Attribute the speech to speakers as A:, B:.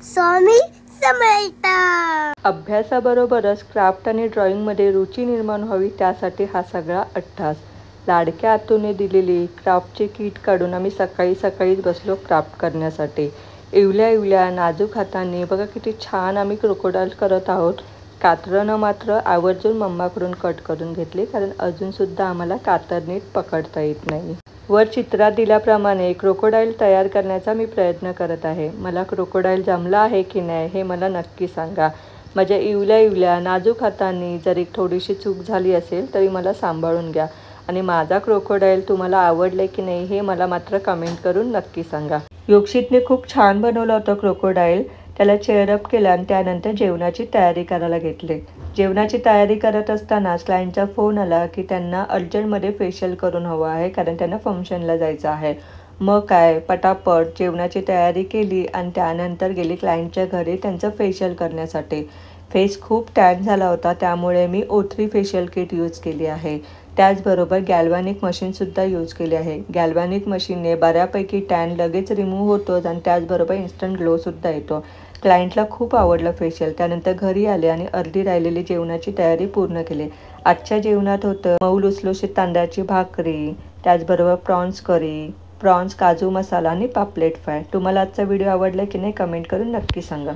A: स्वामी समर्थ।
B: अभ्यासाबरोबरच क्राफ्ट आणि ड्रॉइंगमध्ये रुची निर्माण व्हावी त्यासाठी हा सगळा अट्टास। लाडक्या आतूने दिलेली क्राफ्टचे किट काढून आम्ही सकाळीच बसलो क्राफ्ट करण्यासाठी। इवल्या नाजूक हातांनी बघा किती छान आम्ही क्रोकोडाईल करत आहोत। कातरनं मात्र आवर्जून मम्माकडून कट करून घेतले, कारण अजूनसुद्धा आम्हाला कातर नीट पकडता येत नाही। वर चित्रात दिल्याप्रमाणे क्रोकोडाईल तयार करण्याचा मी प्रयत्न करत आहे। मला क्रोकोडाईल जमला आहे की नाही हे मला नक्की सांगा। माझ्या इवल्या नाजूक हातांनी जर एक थोडीशी चूक झाली असेल तरी मला सांभाळून घ्या, आणि माझा क्रोकोडाईल तुम्हाला आवडले की नाही हे मला मात्र कमेंट करून नक्की सांगा। योक्षितने खूप छान बनवलं होतं क्रोकोडाईल। त्याला चेअरअप केलं आणि त्यानंतर जेवणाची तयारी करायला घेतले। जेवणाची तयारी करत असतानाच क्लायंटचा फोन आला की त्यांना अर्जंटमध्ये फेशियल करून हवं आहे, कारण त्यांना फंक्शनला जायचं आहे। मग काय पटापट जेवणाची तयारी केली आणि त्यानंतर गेली क्लायंटच्या घरी त्यांचं फेशियल करण्यासाठी। फेस खूप टॅन झाला होता, त्यामुळे मी O3 फेशियल किट यूज केली आहे। त्याचबरोबर गॅल्व्हॅनिक मशीनसुद्धा यूज केली आहे। गॅल्व्हॅनिक मशीनने बऱ्यापैकी टॅन लगेच रिमूव्ह होतोच आणि त्याचबरोबर इन्स्टंट ग्लोसुद्धा येतो। क्लायंटला खूप आवडलं फेशियल। त्यानंतर घरी आले आणि अर्धी राहिलेली जेवणाची तयारी पूर्ण केली। आजच्या जेवणात होतं मऊ लुसलुशीत तांदळाची भाकरी, त्याचबरोबर प्रॉन्स करी, प्रॉन्स काजू मसाला आणि पापलेट फ्राय। तुम्हाला आजचा व्हिडिओ आवडला की नाही कमेंट करून नक्की सांगा।